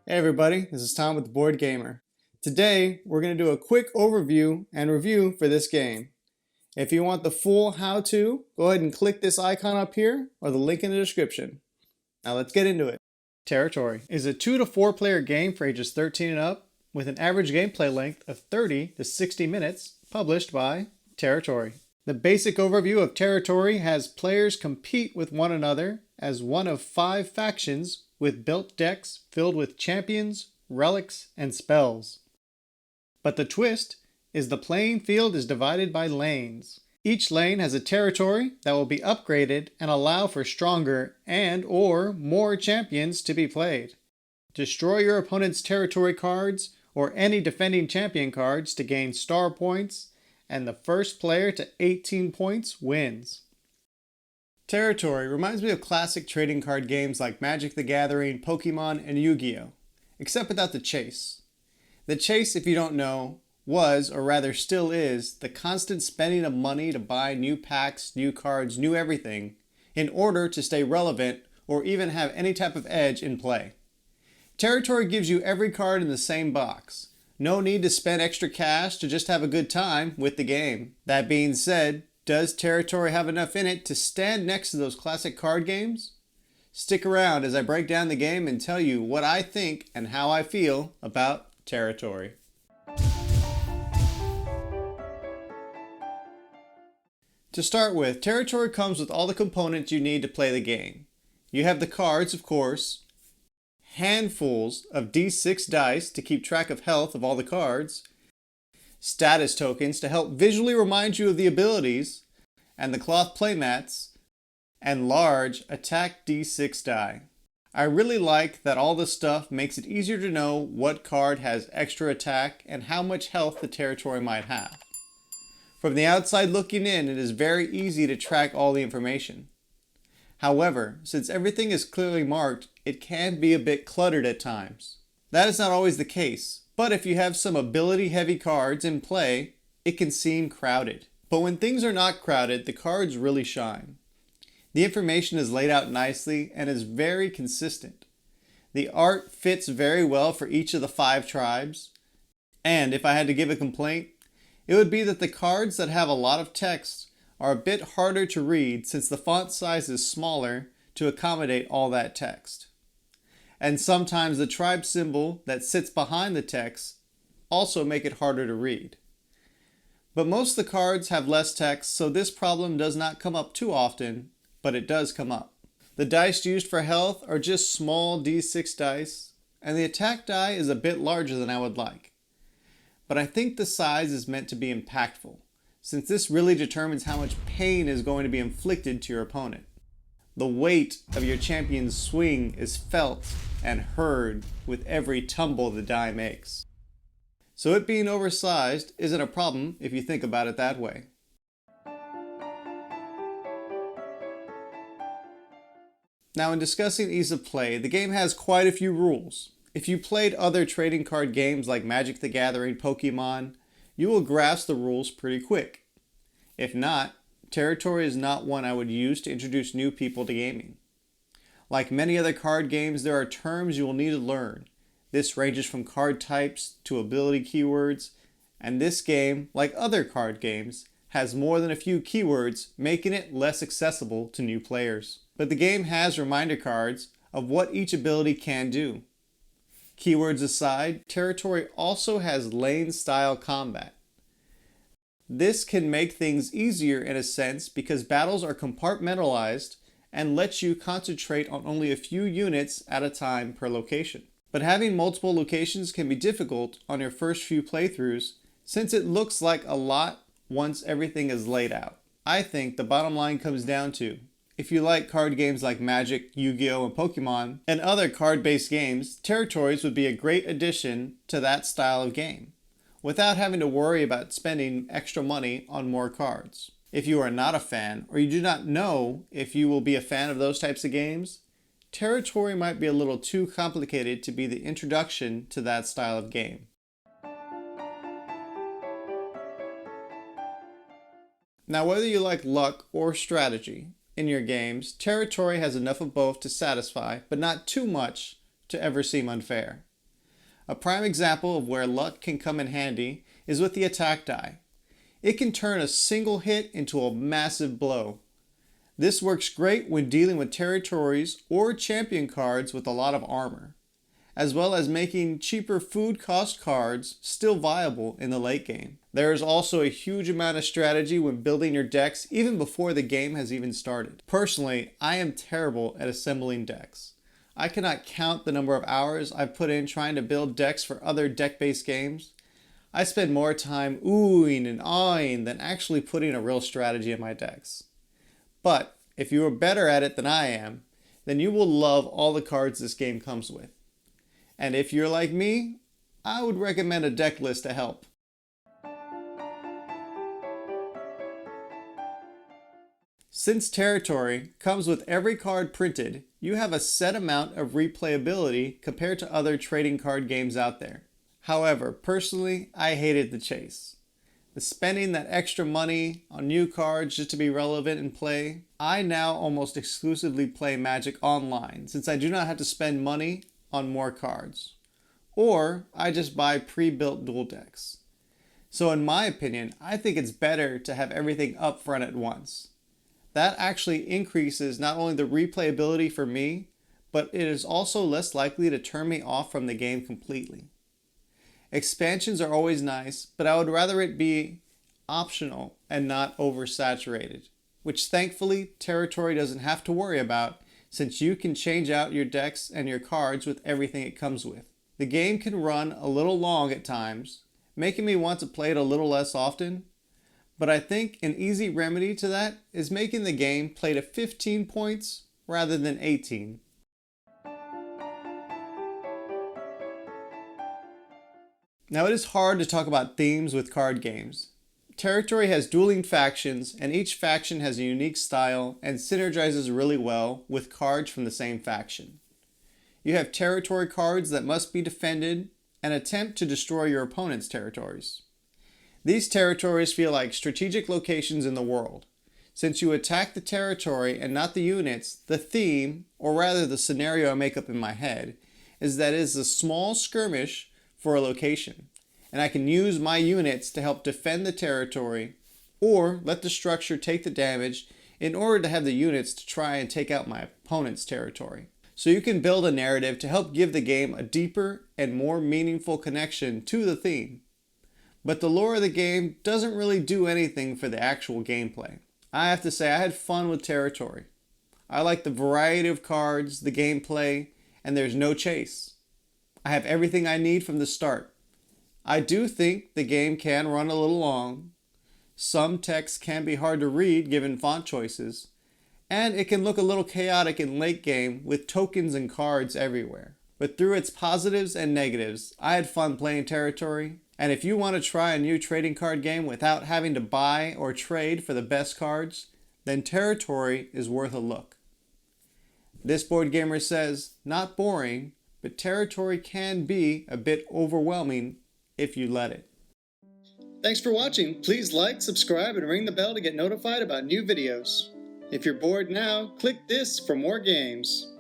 Hey everybody, this is Tom with The Board Gamer. Today, we're going to do a quick overview and review for this game. If you want the full how-to, go ahead and click this icon up here or the link in the description. Now let's get into it. Territory is a 2 to 4 player game for ages 13 and up with an average gameplay length of 30 to 60 minutes, published by Territory. The basic overview of Territory has players compete with one another as one of 5 factions with built decks filled with champions, relics, and spells. But the twist is the playing field is divided by lanes. Each lane has a territory that will be upgraded and allow for stronger and/or more champions to be played. Destroy your opponent's territory cards or any defending champion cards to gain star points, and the first player to 18 points wins. Territory reminds me of classic trading card games like Magic the Gathering, Pokemon, and Yu-Gi-Oh! Except without the chase. The chase, if you don't know, was, or rather still is, the constant spending of money to buy new packs, new cards, new everything, in order to stay relevant or even have any type of edge in play. Territory gives you every card in the same box. No need to spend extra cash to just have a good time with the game. That being said, does Territory have enough in it to stand next to those classic card games? Stick around as I break down the game and tell you what I think and how I feel about Territory. To start with, Territory comes with all the components you need to play the game. You have the cards, of course, handfuls of D6 dice to keep track of health of all the cards, status tokens to help visually remind you of the abilities, and the cloth playmats, and large attack D6 die. I really like that all this stuff makes it easier to know what card has extra attack and how much health the territory might have. From the outside looking in, it is very easy to track all the information. However, since everything is clearly marked, it can be a bit cluttered at times. That is not always the case, but if you have some ability-heavy cards in play, it can seem crowded. But when things are not crowded, the cards really shine. The information is laid out nicely and is very consistent. The art fits very well for each of the 5 tribes. And if I had to give a complaint, it would be that the cards that have a lot of text are a bit harder to read since the font size is smaller to accommodate all that text. And sometimes the tribe symbol that sits behind the text also make it harder to read. But most of the cards have less text, so this problem does not come up too often, but it does come up. The dice used for health are just small D6 dice, and the attack die is a bit larger than I would like. But I think the size is meant to be impactful, since this really determines how much pain is going to be inflicted to your opponent. The weight of your champion's swing is felt and heard with every tumble the die makes. So it being oversized isn't a problem if you think about it that way. Now, in discussing ease of play, the game has quite a few rules. If you played other trading card games like Magic the Gathering, Pokemon, you will grasp the rules pretty quick. If not, Territory is not one I would use to introduce new people to gaming. Like many other card games, there are terms you will need to learn. This ranges from card types to ability keywords, and this game, like other card games, has more than a few keywords, making it less accessible to new players. But the game has reminder cards of what each ability can do. Keywords aside, Territory also has lane-style combat. This can make things easier in a sense because battles are compartmentalized and lets you concentrate on only a few units at a time per location. But having multiple locations can be difficult on your first few playthroughs since it looks like a lot once everything is laid out. I think the bottom line comes down to, if you like card games like Magic, Yu-Gi-Oh! And Pokemon, and other card-based games, Territories would be a great addition to that style of game, without having to worry about spending extra money on more cards. If you are not a fan, or you do not know if you will be a fan of those types of games, Territory might be a little too complicated to be the introduction to that style of game. Now, whether you like luck or strategy in your games, Territory has enough of both to satisfy, but not too much to ever seem unfair. A prime example of where luck can come in handy is with the attack die. It can turn a single hit into a massive blow. This works great when dealing with territories or champion cards with a lot of armor, as well as making cheaper food cost cards still viable in the late game. There is also a huge amount of strategy when building your decks even before the game has even started. Personally, I am terrible at assembling decks. I cannot count the number of hours I've put in trying to build decks for other deck-based games. I spend more time oohing and ahhing than actually putting a real strategy in my decks. But if you are better at it than I am, then you will love all the cards this game comes with. And if you're like me, I would recommend a deck list to help. Since Territory comes with every card printed, you have a set amount of replayability compared to other trading card games out there. However, personally, I hated the chase. The spending that extra money on new cards just to be relevant in play. I now almost exclusively play Magic online since I do not have to spend money on more cards. Or I just buy pre-built duel decks. So in my opinion, I think it's better to have everything up front at once. That actually increases not only the replayability for me, but it is also less likely to turn me off from the game completely. Expansions are always nice, but I would rather it be optional and not oversaturated, which thankfully Territory doesn't have to worry about since you can change out your decks and your cards with everything it comes with. The game can run a little long at times, making me want to play it a little less often, but I think an easy remedy to that is making the game play to 15 points rather than 18. Now it is hard to talk about themes with card games. Territory has dueling factions, and each faction has a unique style and synergizes really well with cards from the same faction. You have territory cards that must be defended and attempt to destroy your opponent's territories. These territories feel like strategic locations in the world. Since you attack the territory and not the units, the theme, or rather the scenario I make up in my head, is that it is a small skirmish for a location, and I can use my units to help defend the territory or let the structure take the damage in order to have the units to try and take out my opponent's territory. So you can build a narrative to help give the game a deeper and more meaningful connection to the theme. But the lore of the game doesn't really do anything for the actual gameplay. I have to say I had fun with Territory. I like the variety of cards, the gameplay, and there's no chase. I have everything I need from the start. I do think the game can run a little long. Some text can be hard to read given font choices, and it can look a little chaotic in late game with tokens and cards everywhere. But through its positives and negatives, I had fun playing Territory, and if you want to try a new trading card game without having to buy or trade for the best cards, then Territory is worth a look. This board gamer says, not boring, but Territory can be a bit overwhelming if you let it. Thanks for watching. Please like, subscribe, and ring the bell to get notified about new videos. If you're bored now, click this for more games.